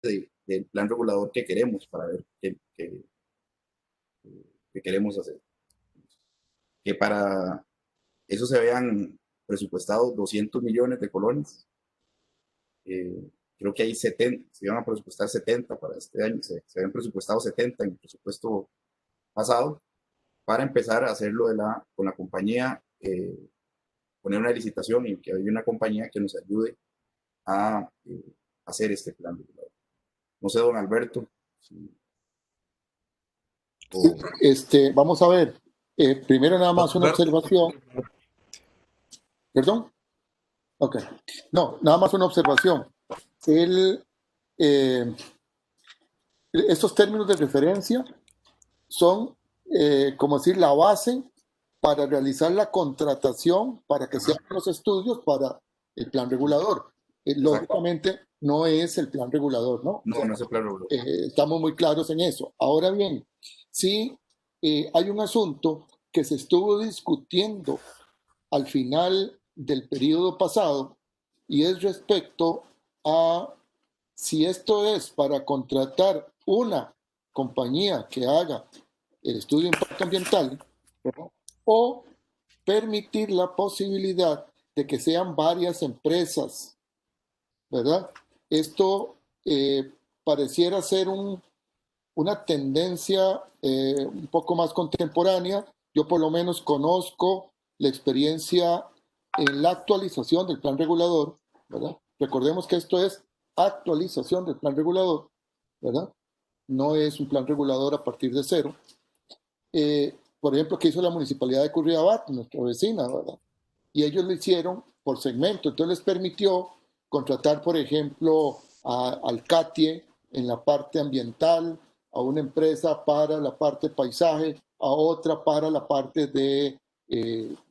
del plan regulador que queremos para ver qué queremos hacer. Que para eso se habían presupuestado 200 millones de colones. Creo que hay 70, se iban a presupuestar 70 para este año, se habían presupuestado 70 en el presupuesto pasado para empezar a hacerlo con la compañía, poner una licitación y que haya una compañía que nos ayude a hacer este plan regulador. No sé, don Alberto, si, o, Vamos a ver, primero nada más una observación, perdón, ok, no, nada más una observación. El, eh, estos términos de referencia son, como decir, la base para realizar la contratación, para que se hagan los estudios para el plan regulador. exacto, Lógicamente no es el plan regulador, ¿no? O no, sea, no es el plan regulador. estamos muy claros en eso. Ahora bien, sí hay un asunto que se estuvo discutiendo al final del periodo pasado y es respecto a si esto es para contratar una compañía que haga el estudio de impacto ambiental, ¿verdad? O permitir la posibilidad de que sean varias empresas, ¿verdad? Esto pareciera ser una tendencia un poco más contemporánea. Yo por lo menos conozco la experiencia en la actualización del plan regulador, ¿verdad? Recordemos que esto es actualización del plan regulador, ¿verdad? No es un plan regulador a partir de cero. Por ejemplo, que hizo la municipalidad de Curridabat, nuestra vecina, ¿verdad? Y ellos lo hicieron por segmento, entonces les permitió contratar, por ejemplo, al CATIE en la parte ambiental, a una empresa para la parte paisaje, a otra para la parte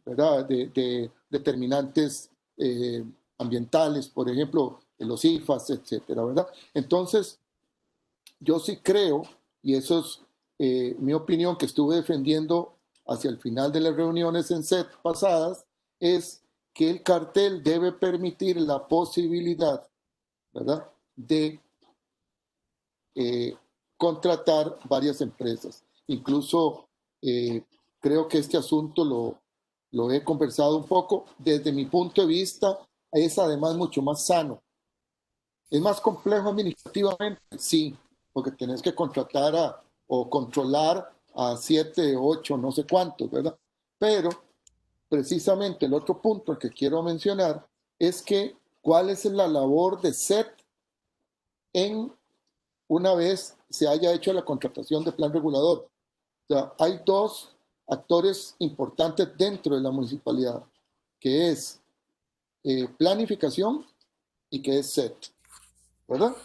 ¿verdad? De determinantes ambientales, por ejemplo, los IFAS, etcétera, ¿verdad? Entonces, yo sí creo, y eso es mi opinión que estuve defendiendo hacia el final de las reuniones en SET pasadas, es que el cartel debe permitir la posibilidad, ¿verdad?, de contratar varias empresas. Incluso creo que este asunto lo he conversado un poco. Desde mi punto de vista, es además mucho más sano. Es más complejo administrativamente, sí, porque tenés que contratar o controlar a 7, 8, no sé cuántos, ¿verdad? Pero precisamente el otro punto que quiero mencionar es que cuál es la labor de SET en una vez se haya hecho la contratación de plan regulador. O sea, hay dos actores importantes dentro de la municipalidad, que es planificación y que es SET, ¿verdad?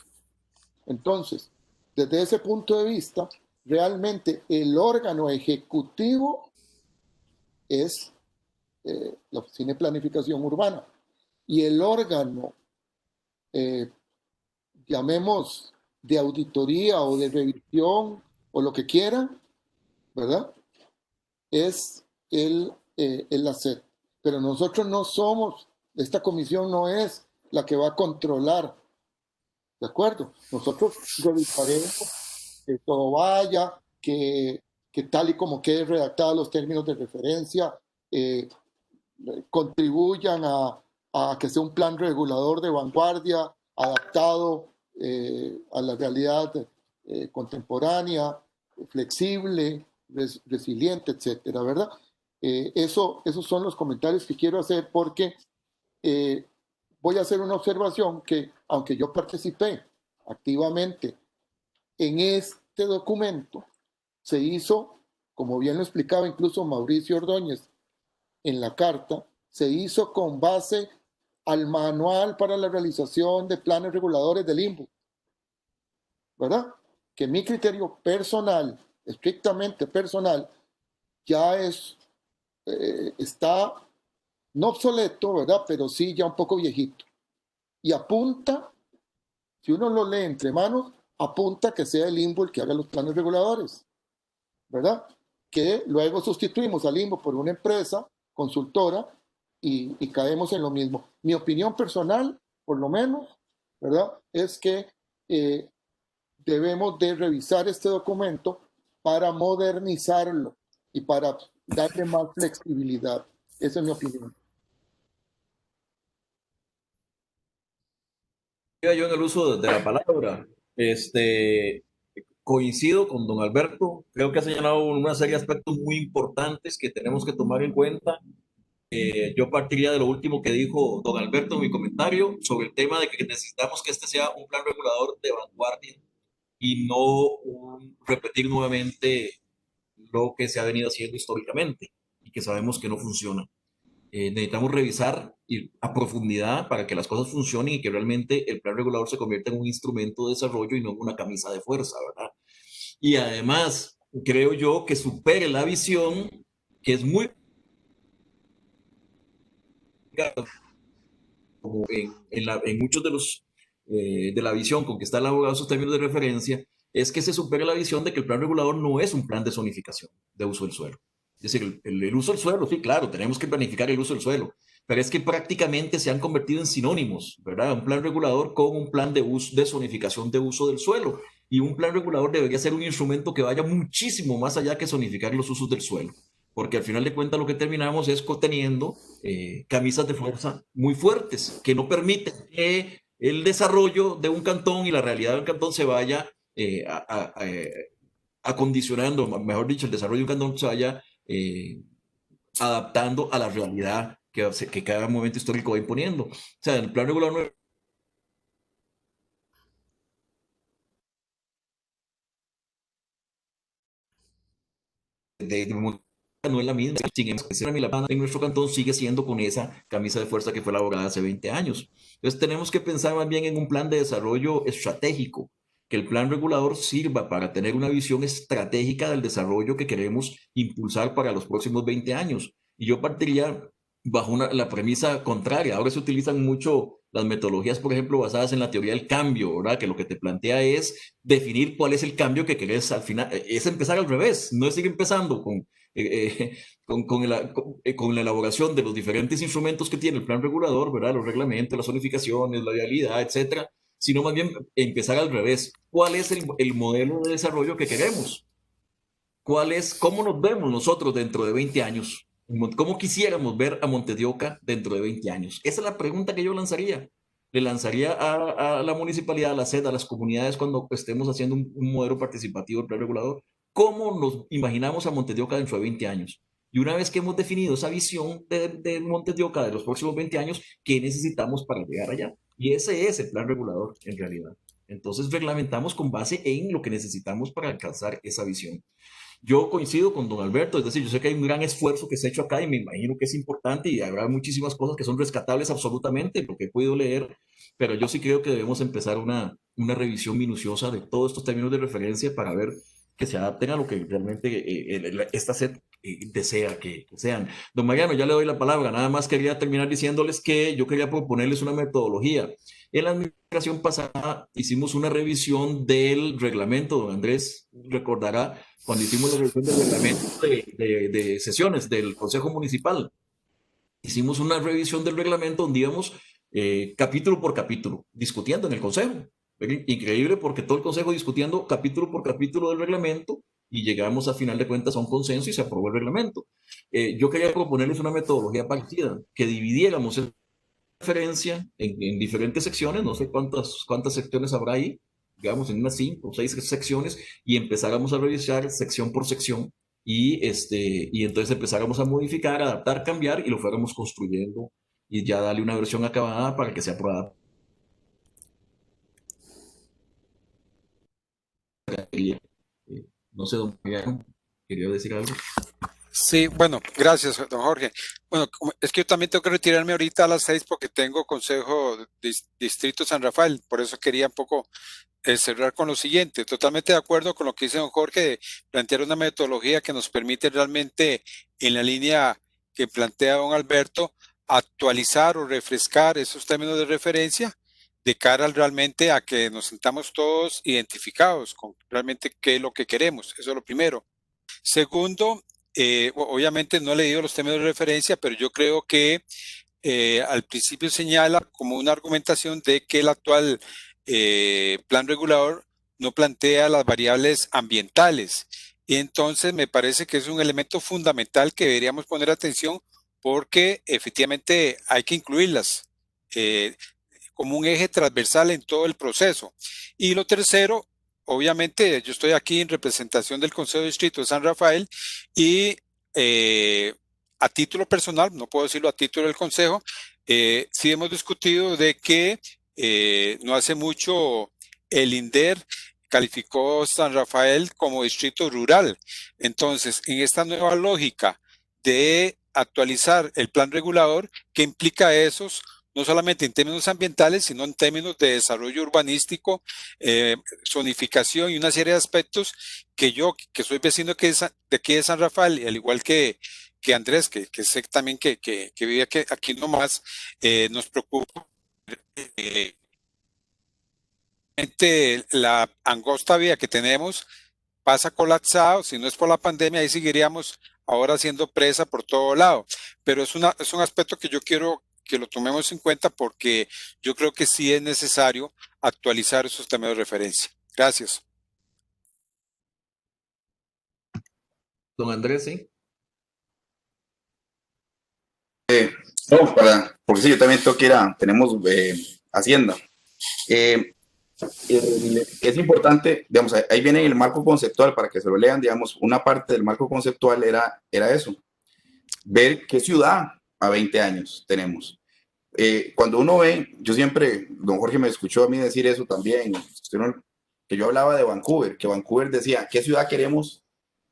Entonces, desde ese punto de vista, realmente el órgano ejecutivo es la Oficina de Planificación Urbana y el órgano, eh, llamemos, de auditoría o de revisión o lo que quieran, ¿verdad? Es el ACET. Pero nosotros no somos, esta comisión no es la que va a controlar, ¿de acuerdo? Nosotros revisaremos que todo vaya, que tal y como quede redactados los términos de referencia, eh, contribuyan a que sea un plan regulador de vanguardia, adaptado a la realidad contemporánea, flexible, resiliente, etcétera, ¿verdad? Esos son los comentarios que quiero hacer porque eh, voy a hacer una observación que, aunque yo participé activamente en este documento, se hizo, como bien lo explicaba incluso Mauricio Ordóñez en la carta, se hizo con base al manual para la realización de planes reguladores del INBU, ¿verdad? Que mi criterio personal, estrictamente personal, ya está no obsoleto, ¿verdad? Pero sí ya un poco viejito. Y apunta, si uno lo lee entre manos, apunta que sea el INBU el que haga los planes reguladores, ¿verdad? Que luego sustituimos al INBU por una empresa consultora y caemos en lo mismo. Mi opinión personal, por lo menos, ¿verdad? Es que eh, debemos de revisar este documento para modernizarlo y para darle más flexibilidad. Esa es mi opinión. Yo en el uso de la palabra, coincido con don Alberto, creo que ha señalado una serie de aspectos muy importantes que tenemos que tomar en cuenta. Yo partiría de lo último que dijo don Alberto en mi comentario sobre el tema de que necesitamos que este sea un plan regulador de vanguardia y no repetir nuevamente lo que se ha venido haciendo históricamente y que sabemos que no funciona. Necesitamos revisar a profundidad para que las cosas funcionen y que realmente el plan regulador se convierta en un instrumento de desarrollo y no en una camisa de fuerza, ¿verdad? Y además, creo yo que supere la visión que es muy como en muchos de los de la visión con que está elaborado esos términos de referencia, es que se supere la visión de que el plan regulador no es un plan de zonificación de uso del suelo. Es decir, el uso del suelo, sí, claro, tenemos que planificar el uso del suelo, pero es que prácticamente se han convertido en sinónimos, ¿verdad? Un plan regulador con un plan de, uso, de zonificación de uso del suelo. Y un plan regulador debería ser un instrumento que vaya muchísimo más allá que zonificar los usos del suelo, porque al final de cuentas lo que terminamos es teniendo camisas de fuerza muy fuertes que no permiten que el desarrollo de un cantón y la realidad del cantón se vaya acondicionando, mejor dicho, el desarrollo de un cantón se vaya adaptando a la realidad que cada momento histórico va imponiendo. O sea, el plan regular no de no es la misma. Sin embargo, en nuestro cantón sigue siendo con esa camisa de fuerza que fue elaborada hace 20 años. Entonces tenemos que pensar más bien en un plan de desarrollo estratégico, que el plan regulador sirva para tener una visión estratégica del desarrollo que queremos impulsar para los próximos 20 años. Y yo partiría bajo la premisa contraria. Ahora se utilizan mucho las metodologías, por ejemplo, basadas en la teoría del cambio, ¿verdad? Que lo que te plantea es definir cuál es el cambio que querés al final. Es empezar al revés, no es ir empezando con la elaboración de los diferentes instrumentos que tiene el plan regulador, ¿verdad? Los reglamentos, las zonificaciones, la vialidad, etcétera, sino más bien empezar al revés. ¿Cuál es el modelo de desarrollo que queremos? ¿Cómo nos vemos nosotros dentro de 20 años? ¿Cómo quisiéramos ver a Montes de Oca dentro de 20 años? Esa es la pregunta que yo lanzaría. Le lanzaría a la municipalidad, a la SED, a las comunidades cuando estemos haciendo un modelo participativo del plan regulador. ¿Cómo nos imaginamos a Montes de Oca dentro de 20 años? Y una vez que hemos definido esa visión de Montes de Oca de los próximos 20 años, ¿qué necesitamos para llegar allá? Y ese es el plan regulador en realidad. Entonces reglamentamos con base en lo que necesitamos para alcanzar esa visión. Yo coincido con don Alberto, es decir, yo sé que hay un gran esfuerzo que se ha hecho acá y me imagino que es importante y habrá muchísimas cosas que son rescatables absolutamente, lo que he podido leer, pero yo sí creo que debemos empezar una revisión minuciosa de todos estos términos de referencia para ver que se adapten a lo que realmente esta SED desea que sean. Don Mariano, ya le doy la palabra, nada más quería terminar diciéndoles que yo quería proponerles una metodología. En la administración pasada hicimos una revisión del reglamento, don Andrés recordará, cuando hicimos la revisión del reglamento de sesiones del Consejo Municipal. Hicimos una revisión del reglamento donde íbamos capítulo por capítulo, discutiendo en el Consejo. Increíble porque todo el Consejo discutiendo capítulo por capítulo del reglamento y llegamos a final de cuentas a un consenso y se aprobó el reglamento. Yo quería proponerles una metodología parecida, que dividiéramos esa referencia en diferentes secciones, no sé cuántas secciones habrá ahí, digamos en unas 5 o 6 secciones, y empezáramos a revisar sección por sección y entonces empezáramos a modificar, adaptar, cambiar y lo fuéramos construyendo y ya darle una versión acabada para que sea aprobada. No sé, don Mariano, quería decir algo. Sí, bueno, gracias, don Jorge. Bueno, es que yo también tengo que retirarme ahorita a las 6 porque tengo Consejo Distrito San Rafael, por eso quería un poco cerrar con lo siguiente. Totalmente de acuerdo con lo que dice don Jorge de plantear una metodología que nos permite realmente, en la línea que plantea don Alberto, actualizar o refrescar esos términos de referencia de cara realmente a que nos sintamos todos identificados con realmente qué es lo que queremos. Eso es lo primero. Segundo, obviamente no he leído los términos de referencia, pero yo creo que al principio señala como una argumentación de que el actual plan regulador no plantea las variables ambientales. Y entonces me parece que es un elemento fundamental que deberíamos poner atención porque efectivamente hay que incluirlas como un eje transversal en todo el proceso. Y lo tercero, obviamente, yo estoy aquí en representación del Consejo de Distrito de San Rafael y a título personal, no puedo decirlo a título del Consejo, sí hemos discutido de que no hace mucho el INDER calificó San Rafael como distrito rural. Entonces, en esta nueva lógica de actualizar el plan regulador, ¿qué implica esos? No solamente en términos ambientales, sino en términos de desarrollo urbanístico, zonificación y una serie de aspectos que yo, que soy vecino de aquí de San Rafael, y al igual que Andrés, que sé también que vive aquí nomás, nos preocupa. Eh, la angosta vía que tenemos pasa colapsado, si no es por la pandemia, ahí seguiríamos ahora siendo presa por todo lado. Pero es un aspecto que yo quiero que lo tomemos en cuenta porque yo creo que sí es necesario actualizar esos temas de referencia. Gracias. Don Andrés, sí. No, porque sí, yo también tengo que ir tenemos Hacienda. Eh, es importante, digamos, ahí viene el marco conceptual para que se lo lean, digamos, una parte del marco conceptual era eso, ver qué ciudad a 20 años tenemos. Cuando uno ve, yo siempre, don Jorge me escuchó a mí decir eso también, que yo hablaba de Vancouver, que Vancouver decía, ¿qué ciudad queremos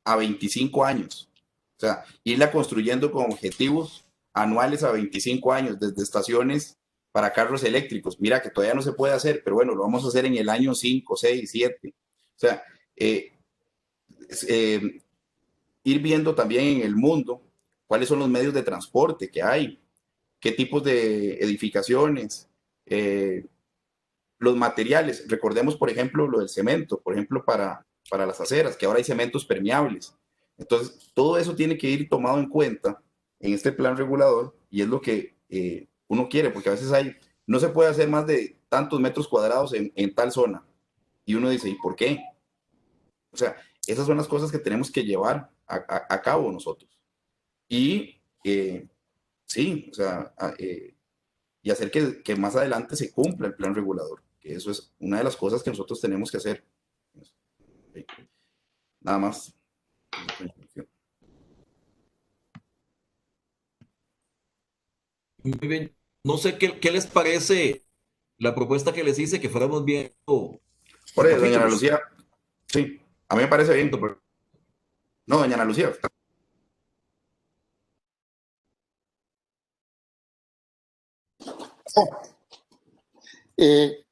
a 25 años? O sea, irla construyendo con objetivos anuales a 25 años, desde estaciones para carros eléctricos. Mira que todavía no se puede hacer, pero bueno, lo vamos a hacer en el año 5, 6, 7. O sea, eh, ir viendo también en el mundo cuáles son los medios de transporte que hay, qué tipos de edificaciones, los materiales. Recordemos, por ejemplo, lo del cemento, por ejemplo, para las aceras, que ahora hay cementos permeables. Entonces, todo eso tiene que ir tomado en cuenta en este plan regulador y es lo que uno quiere, porque a veces no se puede hacer más de tantos metros cuadrados en tal zona. Y uno dice, ¿y por qué? O sea, esas son las cosas que tenemos que llevar a cabo nosotros. Y sí, o sea, y hacer que más adelante se cumpla el plan regulador, que eso es una de las cosas que nosotros tenemos que hacer. Nada más. Muy bien. No sé qué les parece la propuesta que les hice, que fuéramos viendo Por por ahí, doña Ana capítulos. Lucía, sí, a mí me parece bien. No, doña Ana Lucía.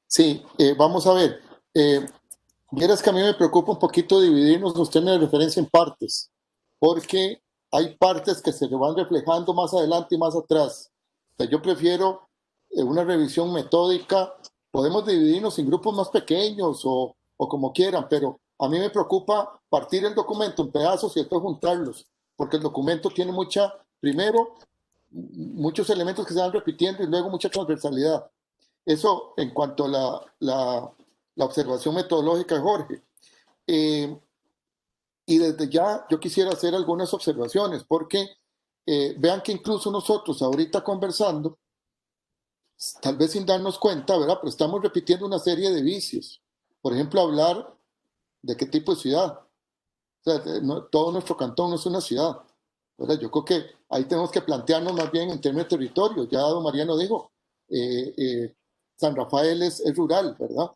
Sí, vamos a ver. Vieras que a mí me preocupa un poquito dividirnos los términos de referencia en partes, porque hay partes que se van reflejando más adelante y más atrás. O sea, yo prefiero una revisión metódica. Podemos dividirnos en grupos más pequeños o como quieran, pero a mí me preocupa partir el documento en pedazos y después juntarlos, porque el documento tiene primero, muchos elementos que se van repitiendo y luego mucha transversalidad. Eso en cuanto a la observación metodológica de Jorge. Y desde ya yo quisiera hacer algunas observaciones, porque vean que incluso nosotros ahorita conversando, tal vez sin darnos cuenta, ¿verdad? Pero estamos repitiendo una serie de vicios. Por ejemplo, hablar de qué tipo de ciudad. O sea, todo nuestro cantón no es una ciudad, ¿verdad? Yo creo que ahí tenemos que plantearnos más bien en términos de territorio. Ya don Mariano dijo, San Rafael es rural, ¿verdad?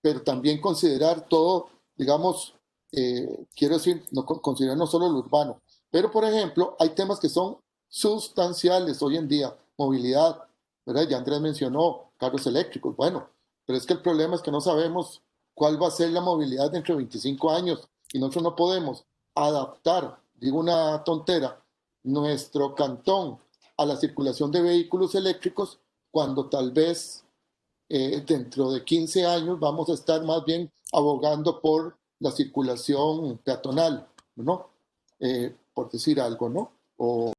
Pero también considerar todo, digamos, quiero decir, no considerar no solo lo urbano, pero por ejemplo, hay temas que son sustanciales hoy en día, movilidad, ¿verdad? Ya Andrés mencionó carros eléctricos, bueno, pero es que el problema es que no sabemos cuál va a ser la movilidad dentro de 25 años y nosotros no podemos adaptar, digo una tontera, nuestro cantón a la circulación de vehículos eléctricos cuando tal vez dentro de 15 años vamos a estar más bien abogando por la circulación peatonal, ¿no? Por decir algo, ¿no? O